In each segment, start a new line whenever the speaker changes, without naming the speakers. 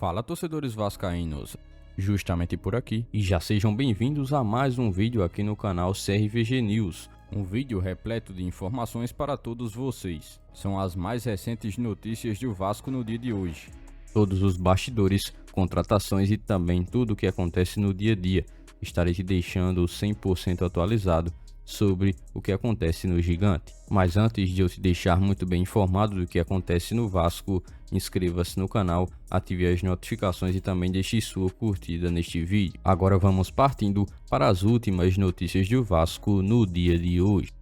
Fala, torcedores vascaínos, justamente por aqui, e já sejam bem-vindos a mais um vídeo aqui no canal CRVG News, um vídeo repleto de informações para todos vocês. São as mais recentes notícias do Vasco no dia de hoje, todos os bastidores, contratações e também tudo o que acontece no dia a dia. Estarei te deixando 100% atualizado sobre o que acontece no Gigante. Mas antes de eu te deixar muito bem informado do que acontece no Vasco, inscreva-se no canal, ative as notificações e também deixe sua curtida neste vídeo. Agora vamos partindo para as últimas notícias do Vasco no dia de hoje.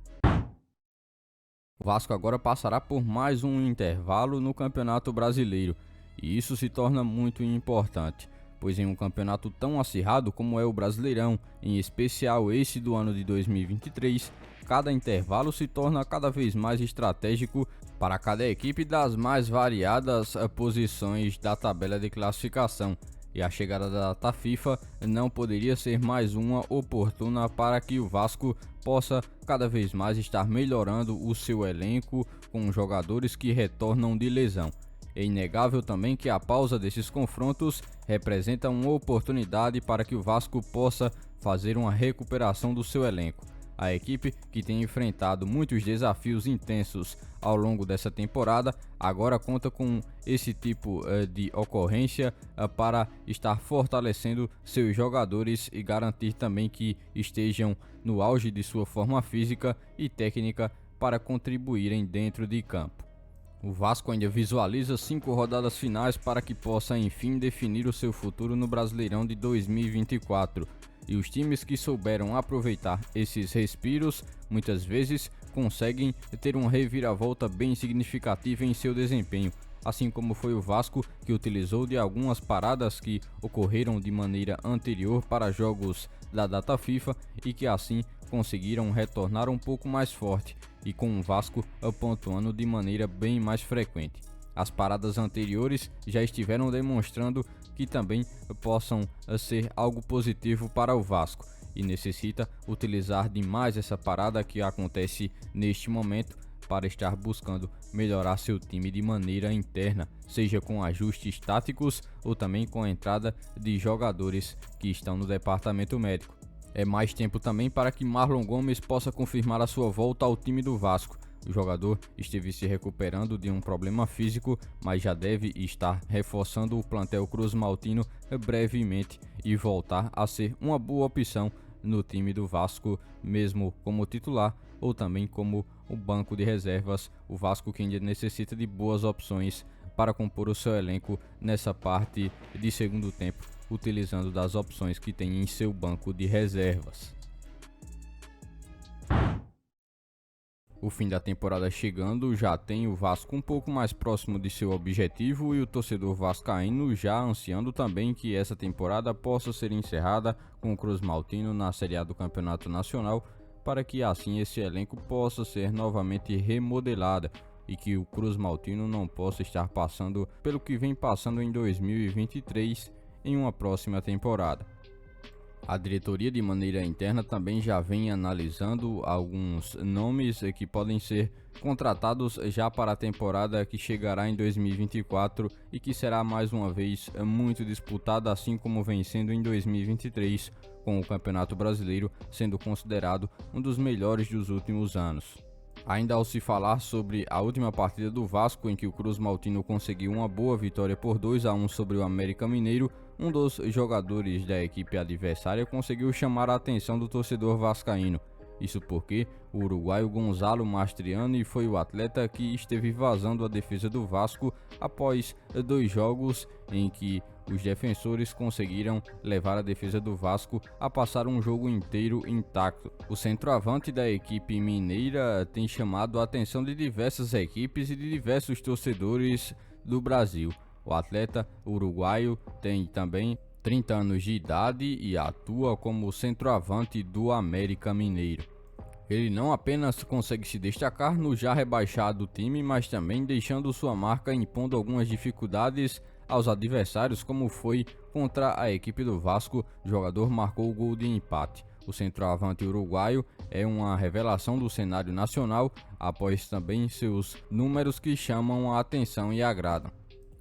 O Vasco agora passará por mais um intervalo no Campeonato Brasileiro, e isso se torna muito importante, pois em um campeonato tão acirrado como é o Brasileirão, em especial esse do ano de 2023, cada intervalo se torna cada vez mais estratégico para cada equipe das mais variadas posições da tabela de classificação, e a chegada da data FIFA não poderia ser mais uma oportuna para que o Vasco possa cada vez mais estar melhorando o seu elenco com jogadores que retornam de lesão. É inegável também que a pausa desses confrontos representa uma oportunidade para que o Vasco possa fazer uma recuperação do seu elenco. A equipe, que tem enfrentado muitos desafios intensos ao longo dessa temporada, agora conta com esse tipo de ocorrência para estar fortalecendo seus jogadores e garantir também que estejam no auge de sua forma física e técnica para contribuírem dentro de campo. O Vasco ainda visualiza 5 rodadas finais para que possa enfim definir o seu futuro no Brasileirão de 2024. E os times que souberam aproveitar esses respiros muitas vezes conseguem ter uma reviravolta bem significativa em seu desempenho, assim como foi o Vasco, que utilizou de algumas paradas que ocorreram de maneira anterior para jogos da data FIFA e que assim conseguiram retornar um pouco mais forte, e com o Vasco pontuando de maneira bem mais frequente. As paradas anteriores já estiveram demonstrando que também possam ser algo positivo para o Vasco, e necessita utilizar demais essa parada que acontece neste momento para estar buscando melhorar seu time de maneira interna, seja com ajustes táticos ou também com a entrada de jogadores que estão no departamento médico. É mais tempo também para que Marlon Gomes possa confirmar a sua volta ao time do Vasco. O jogador esteve se recuperando de um problema físico, mas já deve estar reforçando o plantel cruzmaltino brevemente e voltar a ser uma boa opção no time do Vasco, mesmo como titular ou também como o banco de reservas. O Vasco que ainda necessita de boas opções para compor o seu elenco nessa parte de segundo tempo, utilizando das opções que tem em seu banco de reservas. O fim da temporada chegando já tem o Vasco um pouco mais próximo de seu objetivo, e o torcedor vascaíno já ansiando também que essa temporada possa ser encerrada com o cruzmaltino na Série A do Campeonato Nacional, para que assim esse elenco possa ser novamente remodelado e que o cruzmaltino não possa estar passando pelo que vem passando em 2023 em uma próxima temporada. A diretoria, de maneira interna, também já vem analisando alguns nomes que podem ser contratados já para a temporada que chegará em 2024 e que será mais uma vez muito disputada, assim como vem sendo em 2023, com o Campeonato Brasileiro sendo considerado um dos melhores dos últimos anos. Ainda ao se falar sobre a última partida do Vasco, em que o cruzmaltino conseguiu uma boa vitória por 2-1 sobre o América Mineiro, um dos jogadores da equipe adversária conseguiu chamar a atenção do torcedor vascaíno. Isso porque o uruguaio Gonzalo Mastriani foi o atleta que esteve vazando a defesa do Vasco após 2 jogos em que os defensores conseguiram levar a defesa do Vasco a passar um jogo inteiro intacto. O centroavante da equipe mineira tem chamado a atenção de diversas equipes e de diversos torcedores do Brasil. O atleta uruguaio tem também 30 anos de idade e atua como centroavante do América Mineiro. Ele não apenas consegue se destacar no já rebaixado time, mas também deixando sua marca, impondo algumas dificuldades aos adversários, como foi contra a equipe do Vasco. O jogador marcou o gol de empate. O centroavante uruguaio é uma revelação do cenário nacional, após também seus números que chamam a atenção e agradam.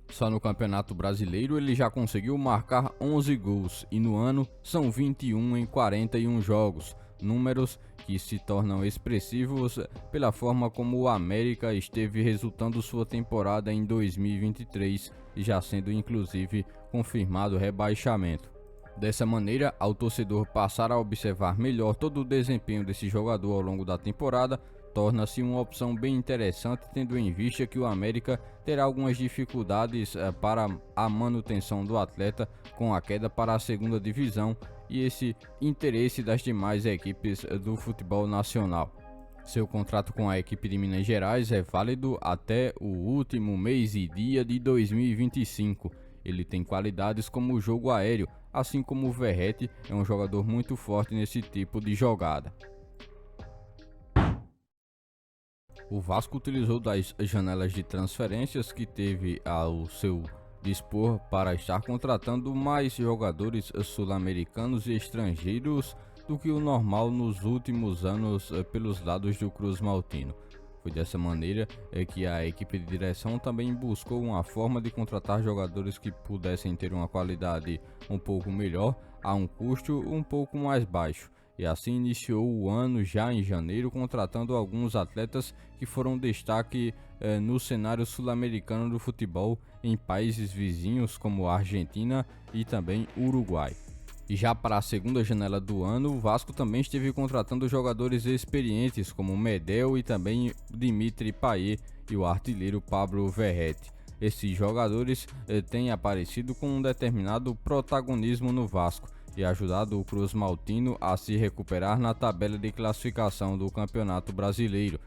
Só no Campeonato Brasileiro ele já conseguiu marcar 11 gols e no ano são 21 em 41 jogos, números que se tornam expressivos pela forma como o América esteve resultando sua temporada em 2023, já sendo inclusive confirmado o rebaixamento. Dessa maneira, ao torcedor passar a observar melhor todo o desempenho desse jogador ao longo da temporada, torna-se uma opção bem interessante, tendo em vista que o América terá algumas dificuldades para a manutenção do atleta com a queda para a segunda divisão e esse interesse das demais equipes do futebol nacional. Seu contrato com a equipe de Minas Gerais é válido até o último mês e dia de 2025. Ele tem qualidades como o jogo aéreo, assim como o Verratti é um jogador muito forte nesse tipo de jogada. O Vasco utilizou das janelas de transferências que teve ao seu dispor para estar contratando mais jogadores sul-americanos e estrangeiros do que o normal nos últimos anos pelos lados do Cruz Maltino. Foi dessa maneira que a equipe de direção também buscou uma forma de contratar jogadores que pudessem ter uma qualidade um pouco melhor a um custo um pouco mais baixo. E assim iniciou o ano já em janeiro, contratando alguns atletas que foram destaque no cenário sul-americano do futebol em países vizinhos como Argentina e também Uruguai. E já para a segunda janela do ano, o Vasco também esteve contratando jogadores experientes como Medel e também Dimitri Payet e o artilheiro Pablo Verratti. Esses jogadores têm aparecido com um determinado protagonismo no Vasco e ajudado o Cruz Maltino a se recuperar na tabela de classificação do Campeonato Brasileiro.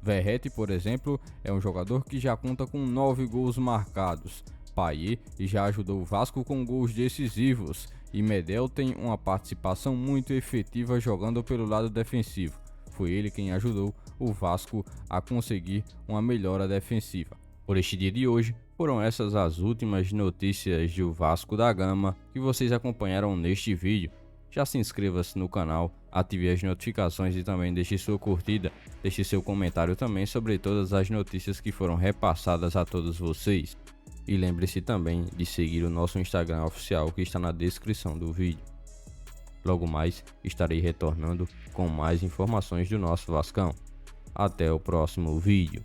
Verratti, por exemplo, é um jogador que já conta com 9 gols marcados. Payet já ajudou o Vasco com gols decisivos e Medel tem uma participação muito efetiva jogando pelo lado defensivo. Foi ele quem ajudou o Vasco a conseguir uma melhora defensiva. Por este dia de hoje, foram essas as últimas notícias do Vasco da Gama que vocês acompanharam neste vídeo. Já se inscreva-se no canal, ative as notificações e também deixe sua curtida. Deixe seu comentário também sobre todas as notícias que foram repassadas a todos vocês. E lembre-se também de seguir o nosso Instagram oficial que está na descrição do vídeo. Logo mais estarei retornando com mais informações do nosso Vascão. Até o próximo vídeo.